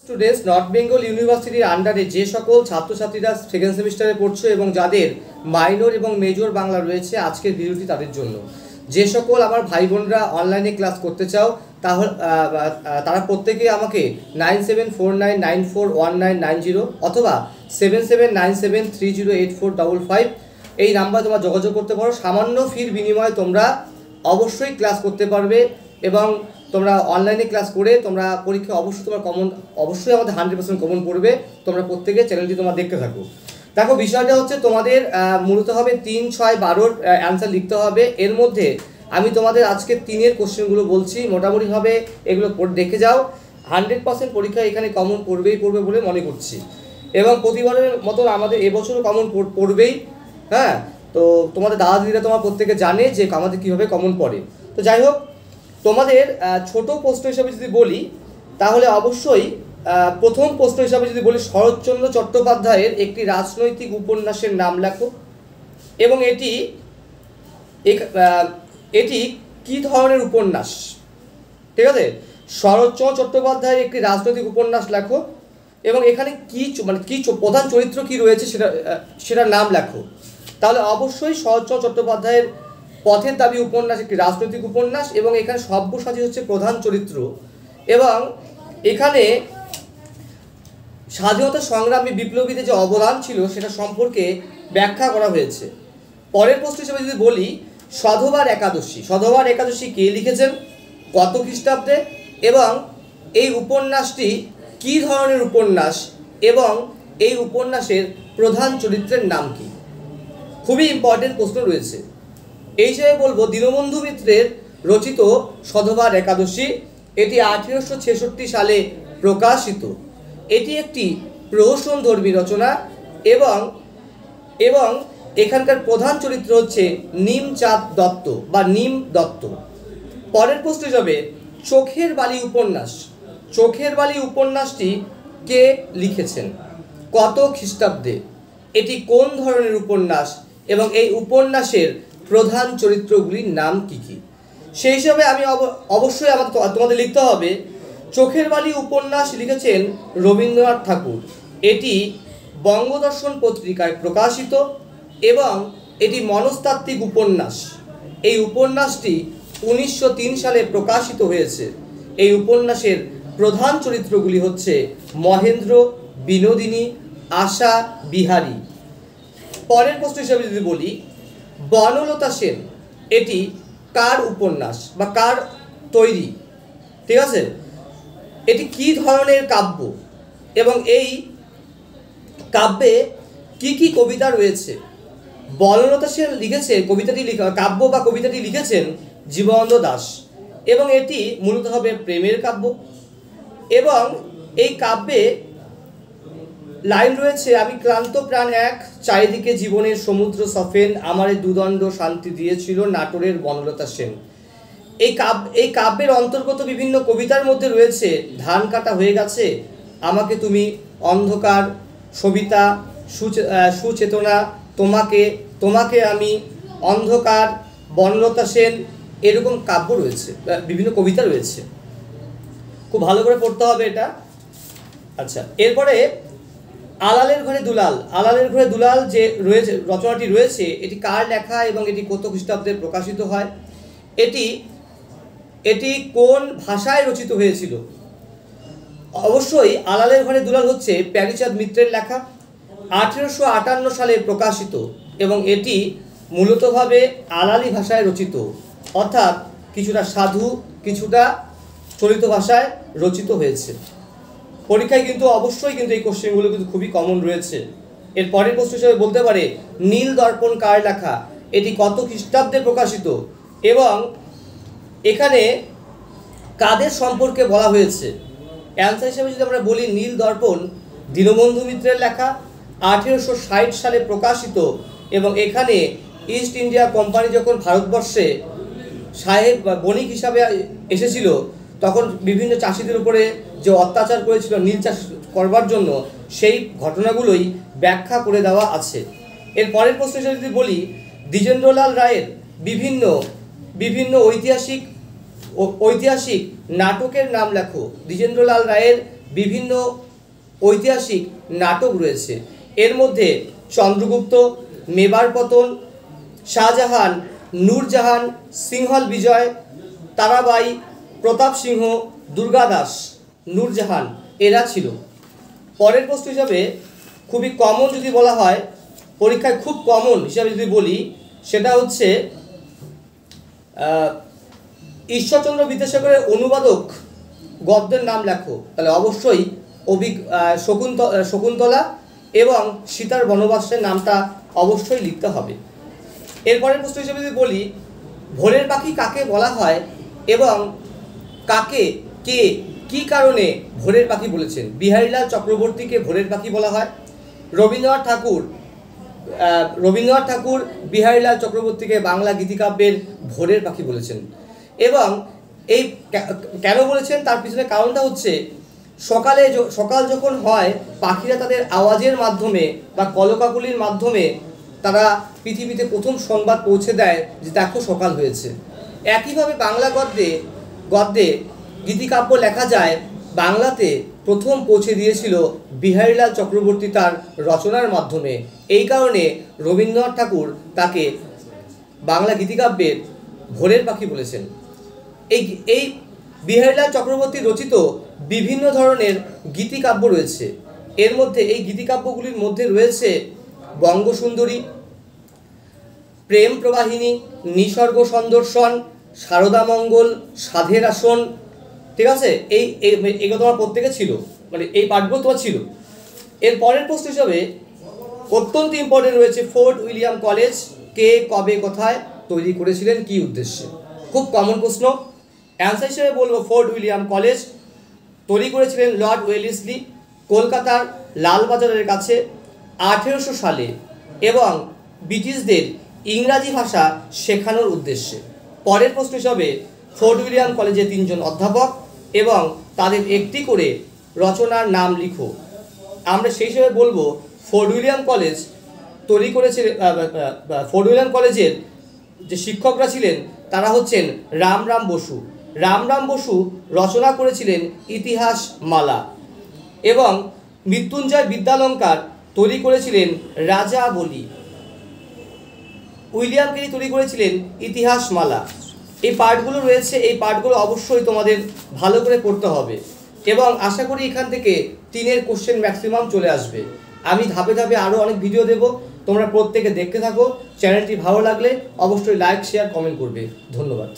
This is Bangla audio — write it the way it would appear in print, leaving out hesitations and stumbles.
স্টুডেন্টস নর্থ বেঙ্গল ইউনিভার্সিটির আন্ডারে যে সকল ছাত্রছাত্রীরা সেকেন্ড সেমিস্টারে পড়ছো এবং যাদের মাইনর এবং মেজর বাংলা রয়েছে, আজকের ভিডিওটি তাদের জন্য। যে সকল আমার ভাই বোনরা অনলাইনে ক্লাস করতে চাও তাহলে তারা প্রত্যেকেই আমাকে 9749941990 অথবা 7797308455 এই নাম্বার তোমরা যোগাযোগ করতে পারো। সামান্য ফির বিনিময়ে তোমরা অবশ্যই ক্লাস করতে পারবে এবং তোমরা অনলাইনে ক্লাস করে তোমরা পরীক্ষা অবশ্যই তোমার অবশ্যই আমাদের 100% কমন পড়বে। তোমরা প্রত্যেকে চ্যানেলটি তোমরা দেখতে থাকো। দেখো, বিষয়টা হচ্ছে তোমাদের মূলত হবে 3, 6, 12 অ্যান্সার লিখতে হবে। এর মধ্যে আমি তোমাদের আজকে 3-এর কোশ্চেনগুলো বলছি, মোটামুটিভাবে এগুলো দেখে যাও। 100% পরীক্ষা এখানে কমন পড়বে বলে মনে করছি এবং প্রতিবারের মতন আমাদের এবছরও কমন পড়বেই। হ্যাঁ, তো তোমাদের দাদা দিদিরা তোমার প্রত্যেকে জানে যে আমাদের কীভাবে কমন পড়ে। তো যাই হোক, তোমাদের ছোট প্রশ্ন হিসাবে যদি বলি তাহলে অবশ্যই প্রথম প্রশ্ন হিসাবে যদি বলি, শরৎচন্দ্র চট্টোপাধ্যায়ের একটি রাজনৈতিক উপন্যাসের নাম লেখো এবং এটি কি ধরনের উপন্যাস। ঠিক আছে, শরৎচন্দ্র চট্টোপাধ্যায়ের একটি রাজনৈতিক উপন্যাস লেখো এবং এখানে কি প্রধান চরিত্র কি রয়েছে সেটার নাম লেখো। তাহলে অবশ্যই শরৎচন্দ্র চট্টোপাধ্যায়ের পথের দাবি উপন্যাস একটি রাজনৈতিক উপন্যাস এবং এখানে সব্যসাচী হচ্ছে প্রধান চরিত্র এবং এখানে স্বাধীনতা সংগ্রামী বিপ্লবীদের যে অবদান ছিল সেটা সম্পর্কে ব্যাখ্যা করা হয়েছে। পরের প্রশ্ন হিসেবে যদি বলি, সধবার একাদশী কে লিখেছেন, কত খ্রিস্টাব্দে এবং এই উপন্যাসটি কী ধরনের উপন্যাস এবং এই উপন্যাসের প্রধান চরিত্রের নাম কি। খুবই ইম্পর্টেন্ট প্রশ্ন রয়েছে। এই হিসেবে বলবো, দীনবন্ধু মিত্রের রচিত সধবার একাদশী, এটি 1866 সালে প্রকাশিত। এটি একটি প্রহসনধর্মী রচনা এবং এখানকার প্রধান চরিত্র হচ্ছে নিমচাঁদ দত্ত বা নিম দত্ত। পরের প্রশ্ন হিসাবে, চোখের বালি উপন্যাসটি কে লিখেছেন, কত খ্রিস্টাব্দে, এটি কোন ধরনের উপন্যাস এবং এই উপন্যাসের প্রধান চরিত্রগুলির নাম কি কি। সেই হিসাবে আমি অবশ্যই তোমাদের লিখতে হবে, চোখের বালি উপন্যাস লিখেছেন রবীন্দ্রনাথ ঠাকুর। এটি বঙ্গদর্শন পত্রিকায় প্রকাশিত এবং এটি মনস্তাত্ত্বিক উপন্যাস। এই উপন্যাসটি 1903 সালে প্রকাশিত হয়েছে। এই উপন্যাসের প্রধান চরিত্রগুলি হচ্ছে মহেন্দ্র, বিনোদিনী, আশা, বিহারী। পরের প্রশ্ন হিসাবে যদি বলি, বনলতা সেন, এটি কার উপন্যাস বা কার তৈরি। ঠিক আছে, এটি কি ধরনের কাব্য এবং এই কাব্যে কি কি কবিতা রয়েছে। বনলতা সেন কাব্য বা কবিতাটি লিখেছেন জীবনানন্দ দাশ এবং এটি মূলত হবে প্রেমের কাব্য এবং এই কাব্যে লাইন রয়েছে, আমি ক্লান্ত প্রাণ এক, চারিদিকে জীবনের সমুদ্র সফেন, আমারে দুদণ্ড শান্তি দিয়েছিল নাটোরের বনলতা সেন। এই কাব্যের অন্তর্গত বিভিন্ন কবিতার মধ্যে রয়েছে ধান কাটা হয়ে গেছে, আমাকে তুমি, অন্ধকার, সবিতা, সুচেতনা, তোমাকে আমি, অন্ধকার, বনলতা সেন, এরকম কাব্য রয়েছে, বিভিন্ন কবিতা রয়েছে। খুব ভালো করে পড়তে হবে এটা। আচ্ছা, এরপরে আলালের ঘরে দুলাল যে রচনাটি রয়েছে, এটি কার লেখা এবং এটি কত খ্রিস্টাব্দে প্রকাশিত হয়, এটি কোন ভাষায় রচিত হয়েছিল। অবশ্যই আলালের ঘরে দুলাল হচ্ছে প্যারীচাঁদ মিত্রের লেখা, 1858 সালে প্রকাশিত এবং এটি মূলতভাবে আলালি ভাষায় রচিত, অর্থাৎ কিছুটা সাধু কিছুটা চলিত ভাষায় রচিত হয়েছে। পরীক্ষায় কিন্তু অবশ্যই এই কোশ্চেনগুলো কিন্তু খুবই কমন রয়েছে। এর পরের প্রশ্ন হিসেবে বলতে পারে, নীল দর্পণ কার লেখা, এটি কত খ্রিস্টাব্দে প্রকাশিত এবং এখানে কাদের সম্পর্কে বলা হয়েছে। অ্যান্সার হিসেবে যদি আমরা বলি, নীল দর্পণ দীনবন্ধু মিত্রের লেখা, 1860 সালে প্রকাশিত এবং এখানে ইস্ট ইন্ডিয়া কোম্পানি যখন ভারতবর্ষে সাহেব বা বণিক হিসাবে এসেছিল তখন বিভিন্ন চাষিদের উপরে যে অত্যাচার করেছিল নীল চাষ করবার জন্য, সেই ঘটনাগুলোই ব্যাখ্যা করে দেওয়া আছে। এর পরের প্রশ্ন হিসেবে যদি বলি, দ্বিজেন্দ্রলাল রায়ের বিভিন্ন ঐতিহাসিক নাটকের নাম লেখো। দ্বিজেন্দ্রলাল রায়ের বিভিন্ন ঐতিহাসিক নাটক রয়েছে। এর মধ্যে চন্দ্রগুপ্ত, মেবার পতন, শাহজাহান, নূরজাহান, সিংহল বিজয়, তারাবাই, প্রতাপ সিংহ, দুর্গাদাস, নূরজাহান এরা ছিল। পরের প্রশ্ন হিসাবে খুবই কমন যদি বলা হয়, পরীক্ষায় খুব কমন হিসাবে যদি বলি, সেটা হচ্ছে ঈশ্বরচন্দ্র বিদ্যাসাগরের অনুবাদক গদ্যের নাম লেখো। তাহলে অবশ্যই শকুন্তলা এবং সীতার বনবাসের নামটা অবশ্যই লিখতে হবে। এরপরের প্রশ্ন হিসেবে যদি বলি, ভোরের পাখি কাকে বলা হয় এবং কাকে কে কি কারণে ভোরের পাখি বলেছেন? বিহারীলাল চক্রবর্তীকে ভোরের পাখি বলা হয়। রবীন্দ্রনাথ ঠাকুর বিহারীলাল চক্রবর্তীকে বাংলা গীতিকাব্যের ভোরের পাখি বলেছেন। এবং এই কেন বলেছেন তার পিছনে কারণটা হচ্ছে, সকাল যখন হয়, পাখিরা তাদের আওয়াজের মাধ্যমে বা কলকাকলির মাধ্যমে তারা পৃথিবীতে প্রথম সংবাদ পৌঁছে দেয় যে দেখো সকাল হয়েছে। একইভাবে বাংলা গদ্যে গীতিকাব্য লেখা যায়, বাংলাতে প্রথম পৌঁছে দিয়েছিল বিহারীলাল চক্রবর্তী তার রচনার মাধ্যমে। এই কারণে রবীন্দ্রনাথ ঠাকুর তাকে বাংলা গীতিকাব্যের ভোরের পাখি বলেছেন। এই বিহারীলাল চক্রবর্তী রচিত বিভিন্ন ধরনের গীতিকাব্য রয়েছে। এর মধ্যে এই গীতিকাব্যগুলির মধ্যে রয়েছে বঙ্গসুন্দরী, প্রেম প্রবাহিনী, নিসর্গ সন্দর্শন, শারদামঙ্গল, সাধের আসন। ঠিক আছে, এগুলো তোমার প্রত্যেকে ছিল, মানে এই পাঠগুলো তোমার ছিল। এর পরের প্রশ্ন হিসাবে অত্যন্ত ইম্পর্টেন্ট রয়েছে, ফোর্ট উইলিয়াম কলেজ কে, কবে, কোথায় তৈরি করেছিলেন, কি উদ্দেশ্যে? খুব কমন প্রশ্ন। অ্যান্সার হিসেবে বলবো, ফোর্ট উইলিয়াম কলেজ তৈরি করেছিলেন লর্ড ওয়েলেসলি কলকাতার লালবাজারের কাছে 1800 সালে এবং ব্রিটিশদের ইংরাজি ভাষা শেখানোর উদ্দেশ্যে। পরের প্রশ্ন হিসাবে, ফোর্ট উইলিয়াম কলেজে 3 জন অধ্যাপক এবং তাদের একটি করে রচনার নাম লিখো। আমরা সেই হিসেবে বলবো, ফোর্ট উইলিয়াম কলেজের যে শিক্ষকরা ছিলেন তারা হচ্ছেন রামরাম বসু। রামরাম বসু রচনা করেছিলেন ইতিহাস মালা এবং মৃত্যুঞ্জয় বিদ্যালঙ্কার তৈরি করেছিলেন রাজাবলী। উইলিয়াম কেরি তৈরি করেছিলেন ইতিহাস মালা। এই পাঠগুলো রয়েছে, এই পাঠগুলো অবশ্যই তোমাদের ভালো করে পড়তে হবে এবং আশা করি এখান থেকে 3-এর কোশ্চেন ম্যাক্সিমাম চলে আসবে। আমি ধাপে ধাপে আরও অনেক ভিডিও দেব, তোমরা প্রত্যেকে দেখতে থাকো। চ্যানেলটি ভালো লাগলে অবশ্যই লাইক, শেয়ার, কমেন্ট করবে। ধন্যবাদ।